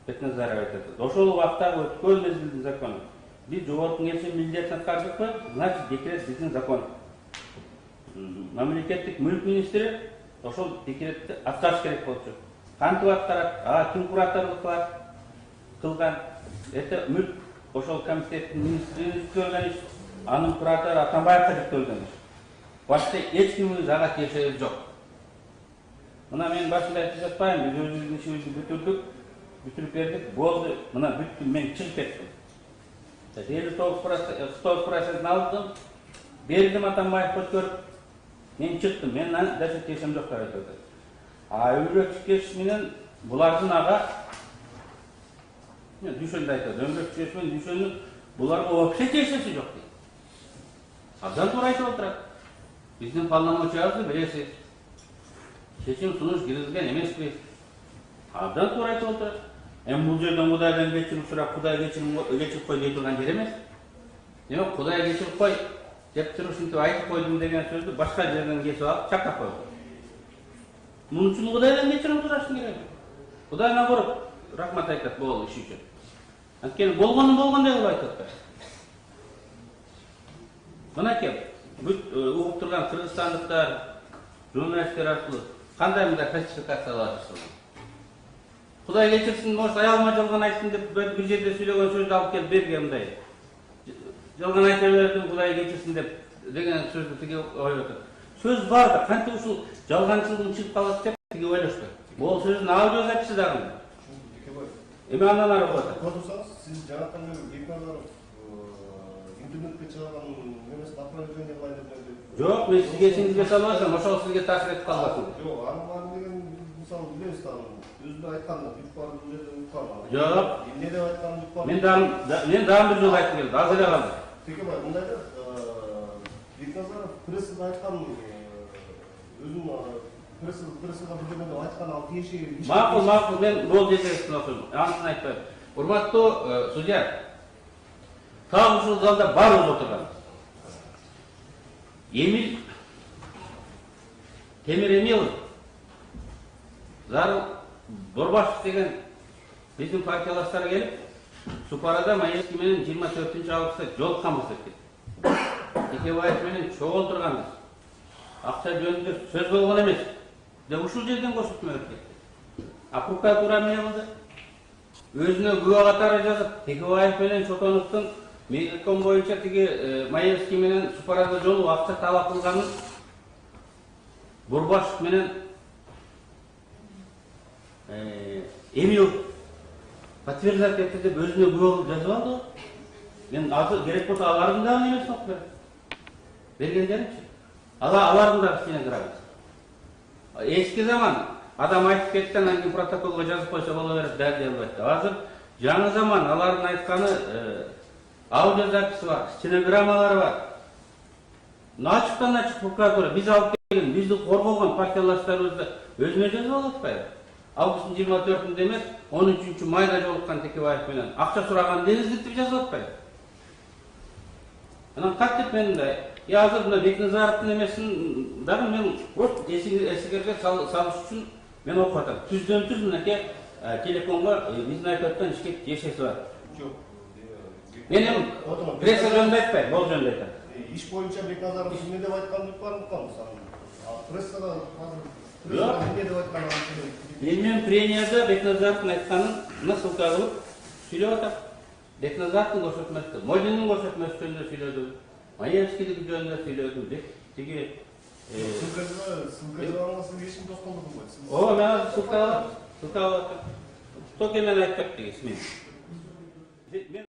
Бекназаров айтады. Ошол убакта өткөн мезгилдин закону. Биз жогорку кеңештин милдетин аткардыкпы? Значит, декрет биздин закон. Мамлекеттик мүлк министри ошол декретти аткарыш керек болчу. Кантип аткарат? Ким кураторлук кылган? Это мүлк ошол комитеттин министрine жүктөлгөн иш, анын куратору Атамбаевга жүктөлгөн иш. Башка эч кимдин ага тиешеси жок. Мына мен башында айтып жатпайм, биз өзүбүздүн ишибизди бүтүрүп бердик, болду, мына бүттүм, мен чыгып кеттим. 59% алдым, бердим Атамбаев өткөрүп, мен чыктым, мен даже тиешем жок деп айтып атат. Өмүрөк кеш менен булардын ага düşöndü айтат. Өмүрөк кеш менен düşөндүн буларга вообще тиешеси жок дейт. Абдан туура айтып отурат. Биздин полномочиябызды билесиз. Чечим сунуш киргизген эмеспиз. Абдан туура айтып отурат. Бул жерден Кудайдан кечирим сурап, Кудай кечирип кой дей турган жер эмес. Демек, Кудай кечирип кой деп туруп ушинтип айтып койдум деген сөздү башка жерден кесип алып чакап койду. Мунун үчүн Кудайдан кечирим сурашың керек. Кудайдан коруп рахмат айтат бул иш үчүн. Анткени болгонун болгондой кылып айтат. Мынакей бүт угуп турган кыргызстандыктар, журналисттер аркылуу кандай мындай фальсификациялар жасалган. Кудай кечирсин, может, аялыма жалган айттым деп бир жерде сүйлөгөн сөздү алып келип берген мындай. Жалган айта бердим, Кудай кечирсин деп деген сөздү тиги ойлоп атат. Сөз бар да, кантип ушул жалганчылыгың чыгып калат деп тиги ойлошпойт. Бул сөздүн аудио записи дагы. Эми андан ары болот. Көрсөңүз, сиз жанаган Бекназаров интернетке чыгарган эмес направление кылайын деп. Жок, мен сизге эсиңизге салбасам, ошол сизге таасир этип калбасын. Жок, анын деген мисалы билебиз да, өзүнө айтканда бүт бар бул жерде уккан. Жок. Эмне деп айтканын уккан. Мен дагы бир жолу айтып келдим, азыр эле калды. Текебай, мындай да, Бекназаров прессада айткан өзүнүн прессада бир жерде айткан ал тиешеги. Макул, мен бул жетекчисин окуйм. Анысын айтпайм. Урматтуу судья, так ушул залда баарыбыз отурган. Темир Эмилов, Зарыл Борбашев деген биздин партиялаштар келип, Супарада Маевский менен 24-августта жолукканбыз деп кетти. Текебаев менен чогуу турганбыз. Акча жөнүндө сөз болгон эмес. Деп ушул жерден көрсөтмө берип кетти. Прокуратура эмне кылды? Өзүнө күбө катары жазып, Текебаев менен Чотоновдун мейликом боюнча тиги Маевский менен Супарада жолу акча талап кылганын Борбашев менен Эмилов подтверждать етті деп өзіне күбө жазып алды. Мен азыр керек болса алардын дагы немесин окуп берем. Бергендеринчи. Алардын дагы ичине кырабыз. Эски заман адам айтып кетти, анан кийин протоколго жазып койсо боло берет, дәлдей албайт. Азыр жаңы заман, алардын айтканы аудио записи бар, стенограммалары бар. Ачыктан ачык прокуратура биз алып келген, бизди коргогон партиялаштарыбызды өзүнө жазып алып атпайбы? Августтун 24-ндө эмес, 13 майда жолуккан Текебаев менен акча сураган деңиздик деп жазып атпайбы? Анан кантип мен мындай, азыр мына Бекназаровдун эмесин дагы мен эсигерге салыш үчүн мен окуп атам. Түздөн-түз мынакей телефонго биздин айкөттөн ишке тиешеси бар. Жок. Мен эми пресса жөнүндө айтпайм, бул жөнүндө айтам. Иш боюнча Бекназаров эмне деп айтканын укканбыз. Прессада Жок. эмне деп айтканын Мен пренияда Бекназаровдун айтканын ссылка кылып сүйлөп атам. Бекназаровдун көрсөтмөсү, Модиндин көрсөтмөсү жөнүндө сүйлөдүм, Маевскийдин жөнүндө сүйлөдүм деп тиги ссылка алгансыз ешким тоскоолдугун койду. Ооба, мен азыр ссылка алып атам. Что мен айтпак дегенсиз мен.